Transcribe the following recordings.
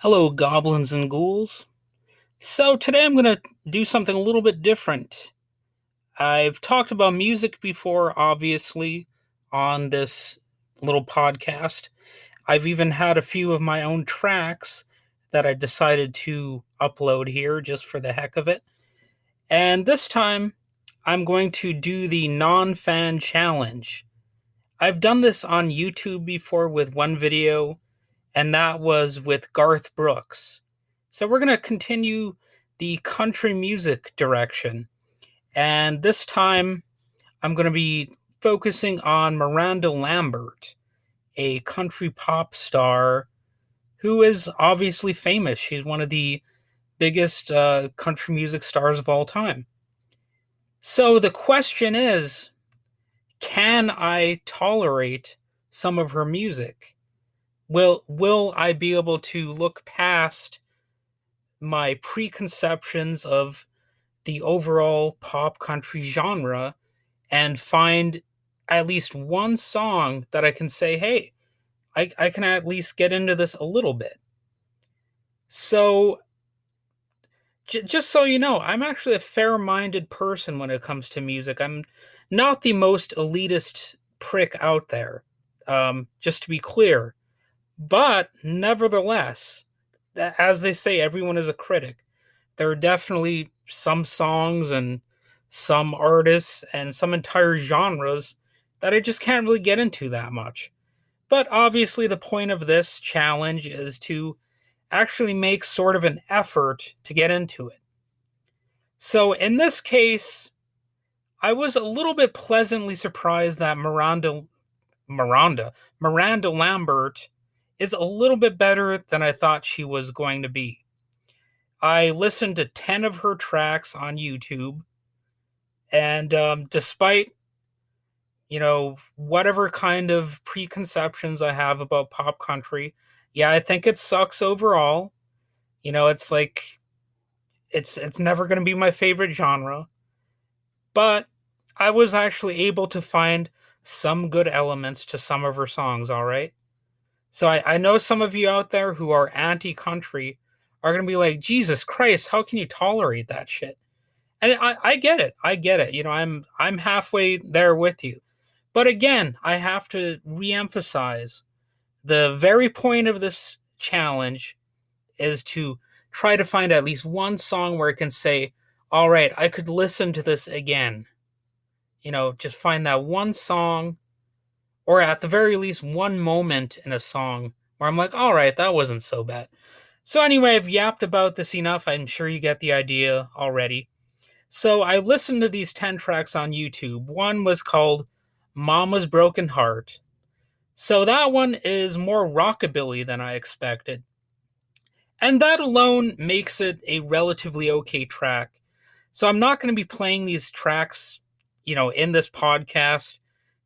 Hello, goblins and ghouls. So, today I'm going to do something a little bit different. I've talked about music before, obviously, on this little podcast. I've even had a few of my own tracks that I decided to upload here just for the heck of it. And this time, I'm going to do the non fan challenge. I've done this on YouTube before with one video, and that was with Garth Brooks. So we're going to continue the country music direction. And this time, I'm going to be focusing on Miranda Lambert, a country pop star who is obviously famous. She's one of the biggest country music stars of all time. So the question is, can I tolerate some of her music? Will I be able to look past my preconceptions of the overall pop country genre and find at least one song that I can say, hey, I can at least get into this a little bit. So, just so you know, I'm actually a fair minded person when it comes to music. I'm not the most elitist prick out there, just to be clear. But nevertheless, as they say, everyone is a critic. There are definitely some songs and some artists and some entire genres that I just can't really get into that much. But obviously, the point of this challenge is to actually make sort of an effort to get into it. So in this case, I was a little bit pleasantly surprised that Miranda Lambert is a little bit better than I thought she was going to be. I listened to 10 of her tracks on YouTube, and despite, whatever kind of preconceptions I have about pop country, yeah, I think it sucks overall. It's like it's never going to be my favorite genre, but I was actually able to find some good elements to some of her songs, all right? So I know some of you out there who are anti-country are going to be like, Jesus Christ, how can you tolerate that shit? And I get it. I get it. I'm halfway there with you. But again, I have to reemphasize the very point of this challenge is to try to find at least one song where I can say, all right, I could listen to this again. Just find that one song, or at the very least, one moment in a song where I'm like, all right, that wasn't so bad. So, anyway, I've yapped about this enough. I'm sure you get the idea already. So, I listened to these 10 tracks on YouTube. One was called Mama's Broken Heart. So, that one is more rockabilly than I expected. And that alone makes it a relatively okay track. So, I'm not going to be playing these tracks, in this podcast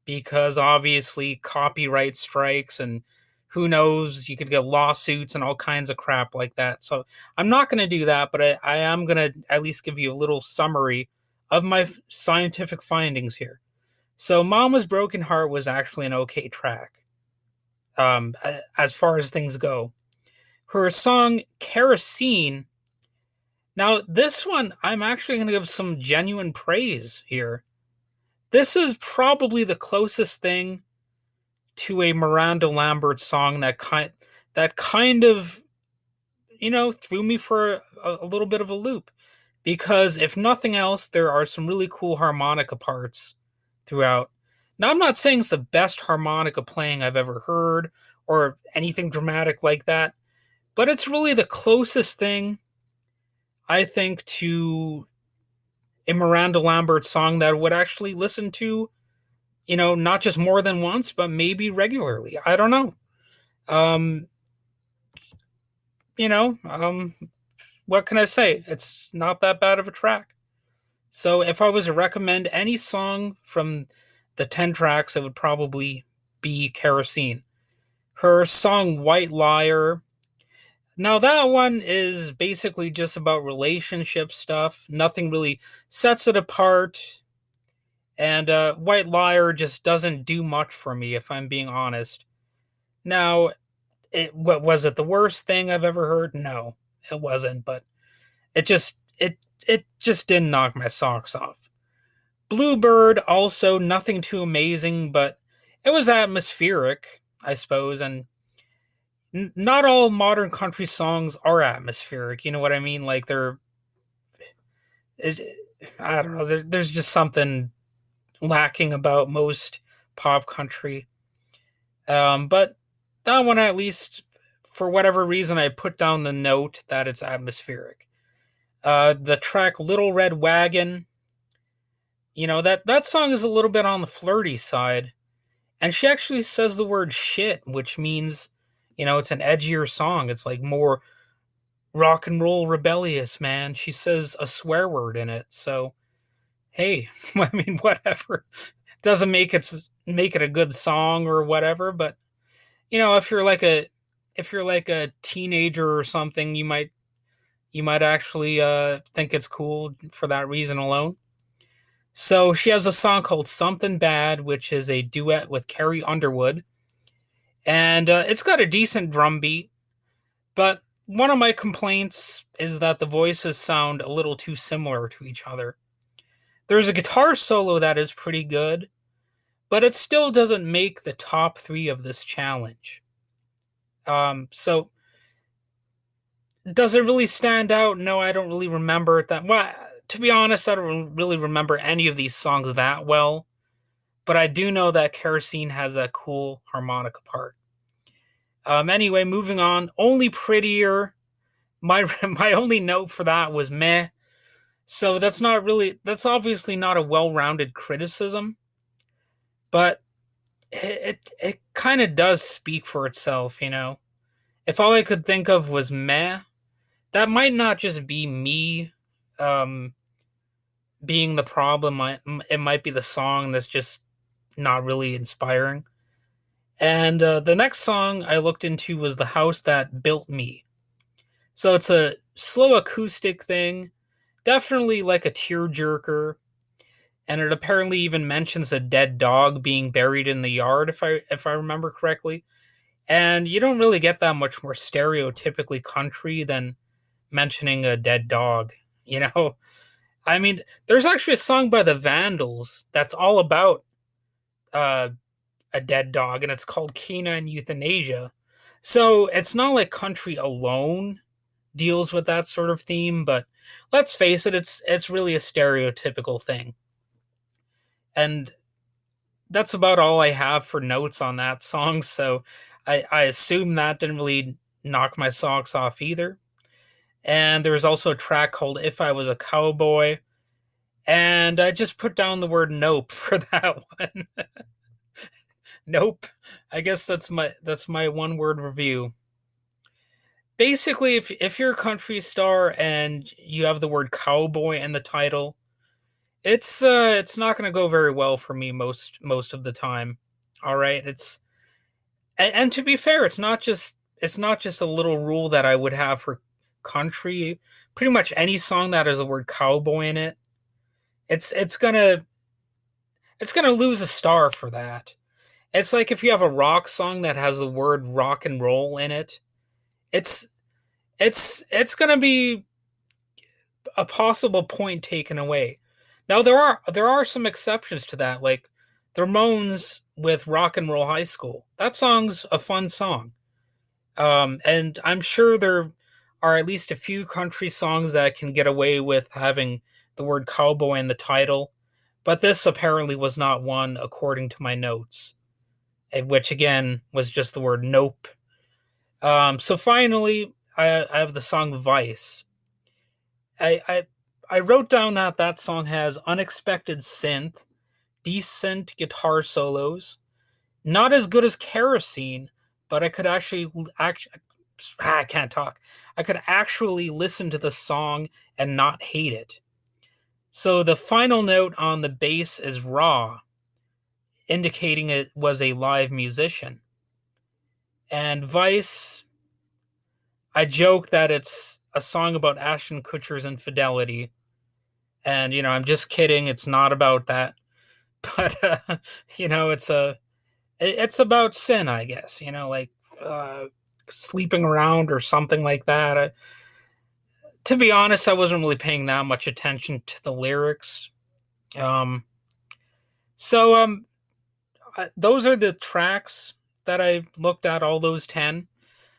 because obviously copyright strikes and who knows, you could get lawsuits and all kinds of crap like that. So I'm not going to do that, but I am going to at least give you a little summary of my scientific findings here. So Mama's Broken Heart was actually an okay track, as far as things go. Her song Kerosene. Now, this one, I'm actually going to give some genuine praise here. This is probably the closest thing to a Miranda Lambert song that kind of threw me for a little bit of a loop, because if nothing else, there are some really cool harmonica parts throughout. Now, I'm not saying it's the best harmonica playing I've ever heard or anything dramatic like that, but it's really the closest thing I think to a Miranda Lambert song that I would actually listen to, not just more than once, but maybe regularly. I don't know. Um, you know, um, what can I say? It's not that bad of a track. So if I was to recommend any song from the 10 tracks, it would probably be Kerosene. Her song White Liar. Now that one is basically just about relationship stuff. Nothing really sets it apart. And White Liar just doesn't do much for me, if I'm being honest. Now, What was it, the worst thing I've ever heard? No, it wasn't, but it just it just didn't knock my socks off. Bluebird, also nothing too amazing, but it was atmospheric, I suppose, and not all modern country songs are atmospheric. You know what I mean? Like it's, I don't know. There's just something lacking about most pop country. But that one, at least, for whatever reason, I put down the note that it's atmospheric. The track "Little Red Wagon," that song is a little bit on the flirty side, and she actually says the word "shit," which means, it's an edgier song. It's like more rock and roll rebellious, man. She says a swear word in it, so hey, I mean, whatever. Doesn't make it a good song or whatever, but if you're like a teenager or something, you might actually think it's cool for that reason alone. So she has a song called "Something Bad," which is a duet with Carrie Underwood, and it's got a decent drum beat. But one of my complaints is that the voices sound a little too similar to each other. There's a guitar solo that is pretty good, but it still doesn't make the top three of this challenge. So does it really stand out? No, I don't really remember it that well. To be honest, I don't really remember any of these songs that well, but I do know that Kerosene has that cool harmonica part. Anyway, moving on. Only Prettier. My my only note for that was meh. So that's obviously not a well-rounded criticism, but it kind of does speak for itself. If all I could think of was meh, that might not just be me um, being the problem. It might be the song that's just not really inspiring. And the next song I looked into was "The House That Built Me." So it's a slow acoustic thing, definitely like a tearjerker, and it apparently even mentions a dead dog being buried in the yard, if I remember correctly. And you don't really get that much more stereotypically country than mentioning a dead dog, you know? I mean, there's actually a song by the Vandals that's all about uh, a dead dog, and it's called Canine Euthanasia. So it's not like country alone deals with that sort of theme, but let's face it, it's really a stereotypical thing. And that's about all I have for notes on that song, so I assume that didn't really knock my socks off either. And there was also a track called "If I Was a Cowboy," and I just put down the word "nope" for that one. Nope. I guess that's my one word review. Basically, if you're a country star and you have the word cowboy in the title, it's not going to go very well for me most of the time. All right, and to be fair, it's not just a little rule that I would have for country. Pretty much any song that has the word cowboy in it, it's it's gonna it's gonna lose a star for that. It's like if you have a rock song that has the word rock and roll in it, it's it's gonna be a possible point taken away. Now there are some exceptions to that, like the Ramones with "Rock and Roll High School." That song's a fun song. And I'm sure there are at least a few country songs that can get away with having the word cowboy in the title, but this apparently was not one according to my notes, which again was just the word nope. So finally, I have the song "Vice." I wrote down that song has unexpected synth, decent guitar solos, not as good as Kerosene, but I can't talk. I could actually listen to the song and not hate it. So the final note on the bass is raw, indicating it was a live musician. And Vice, I joke that it's a song about Ashton Kutcher's infidelity. And, I'm just kidding. It's not about that. But, it's about sin, I guess, like, uh, sleeping around or something like that. To be honest, I wasn't really paying that much attention to the lyrics. Um, so those are the tracks that I looked at, all those 10.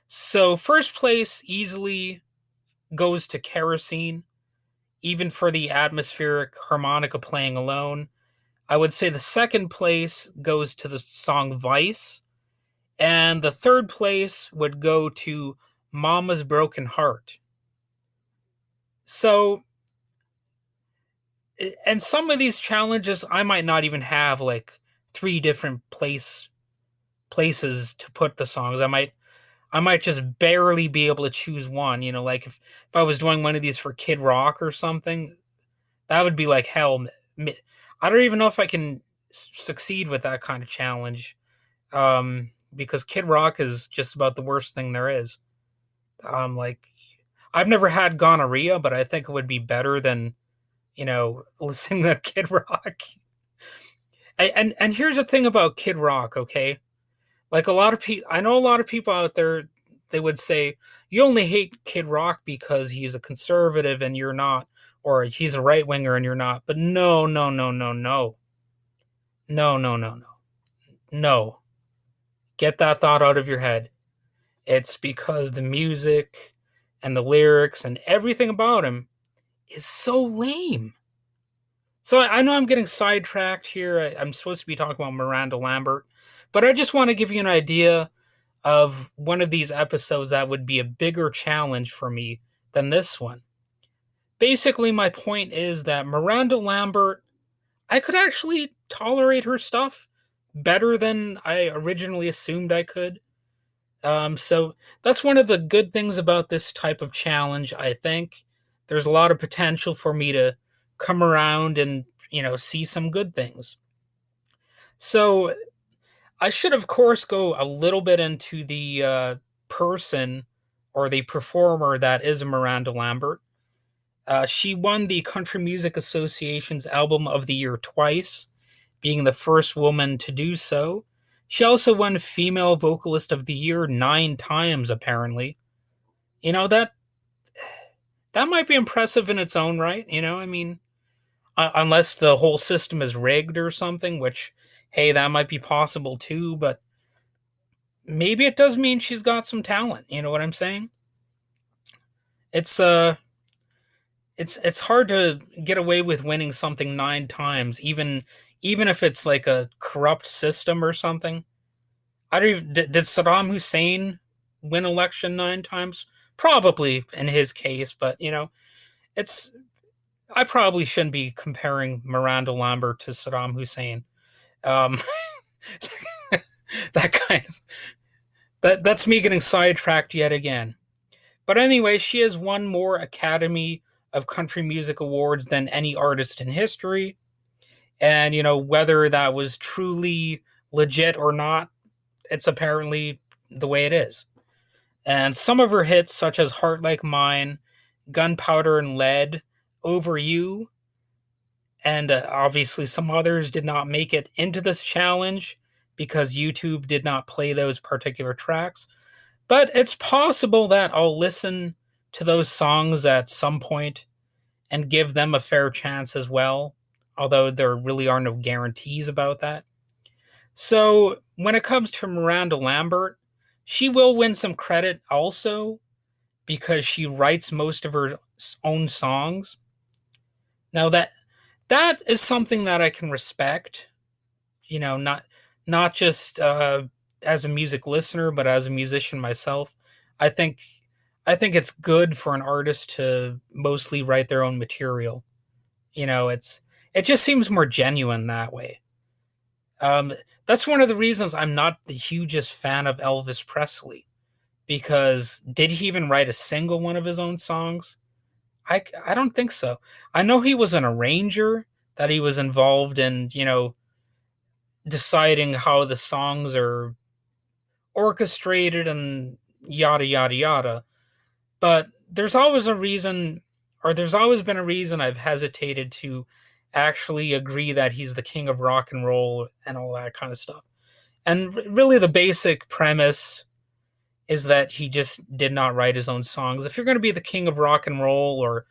So first place easily goes to Kerosene, even for the atmospheric harmonica playing alone. I would say the second place goes to the song Vice, and the third place would go to Mama's Broken Heart. So, and some of these challenges, I might not even have like three different places to put the songs. I might just barely be able to choose one. Like if I was doing one of these for Kid Rock or something, that would be like hell. I don't even know if I can succeed with that kind of challenge, because Kid Rock is just about the worst thing there is. Like I've never had gonorrhea, but I think it would be better than listening to Kid Rock. And here's the thing about Kid Rock, okay? Like a lot of people, I know a lot of people out there, they would say, you only hate Kid Rock because he's a conservative and you're not, or he's a right winger and you're not. But no, no, no, no, no. No, no, no, no. No. Get that thought out of your head. It's because the music and the lyrics and everything about him is so lame. So I know I'm getting sidetracked here. I'm supposed to be talking about Miranda Lambert, but I just want to give you an idea of one of these episodes that would be a bigger challenge for me than this one. Basically, my point is that Miranda Lambert, I could actually tolerate her stuff better than I originally assumed I could. So that's one of the good things about this type of challenge, I think. There's a lot of potential for me to come around and, see some good things. So I should, of course, go a little bit into the person or the performer that is Miranda Lambert. She won the Country Music Association's Album of the Year twice, being the first woman to do so. She also won Female Vocalist of the Year 9 times, apparently. That might be impressive in its own right. I mean, unless the whole system is rigged or something, which, hey, that might be possible too, but maybe it does mean she's got some talent. You know what I'm saying? It's it's hard to get away with winning something 9 times, even if it's like a corrupt system or something. I don't even, did Saddam Hussein win election 9 times? Probably in his case, but it's I probably shouldn't be comparing Miranda Lambert to Saddam Hussein. Um, that kind of that's me getting sidetracked yet again. But anyway, she has won more Academy of Country Music Awards than any artist in history. And, whether that was truly legit or not, it's apparently the way it is. And some of her hits, such as Heart Like Mine, Gunpowder and Lead, Over You, and obviously some others did not make it into this challenge because YouTube did not play those particular tracks. But it's possible that I'll listen to those songs at some point and give them a fair chance as well, although there really are no guarantees about that. So when it comes to Miranda Lambert, she will win some credit also because she writes most of her own songs. Now that is something that I can respect, not just as a music listener, but as a musician myself. I think it's good for an artist to mostly write their own material. It just seems more genuine that way. That's one of the reasons I'm not the hugest fan of Elvis Presley, because did he even write a single one of his own songs? I don't think so. I know he was an arranger, that he was involved in, deciding how the songs are orchestrated and yada, yada, yada. But there's always a reason, or there's always been a reason I've hesitated to actually agree that he's the king of rock and roll and all that kind of stuff. And really, the basic premise is that he just did not write his own songs. If you're going to be the king of rock and roll, or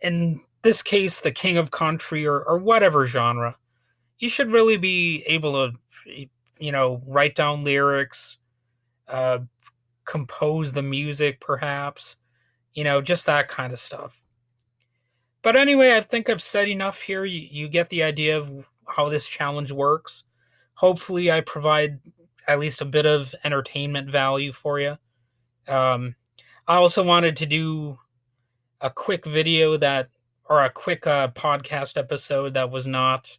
in this case, the king of country, or whatever genre, you should really be able to, write down lyrics, uh, compose the music, perhaps, just that kind of stuff. But anyway, I think I've said enough here. You get the idea of how this challenge works. Hopefully, I provide at least a bit of entertainment value for you. Um, I also wanted to do a quick video or a quick podcast episode that was not,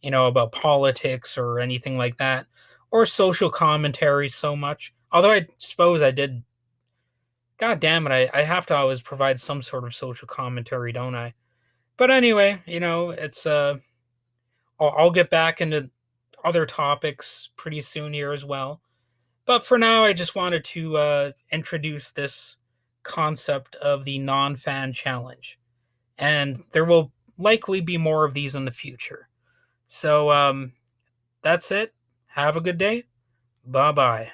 about politics or anything like that, or social commentary so much. Although I suppose I did. God damn it, I have to always provide some sort of social commentary, don't I? But anyway, it's I'll get back into other topics pretty soon here as well. But for now, I just wanted to introduce this concept of the non-fan challenge, and there will likely be more of these in the future. So that's it. Have a good day. Bye bye.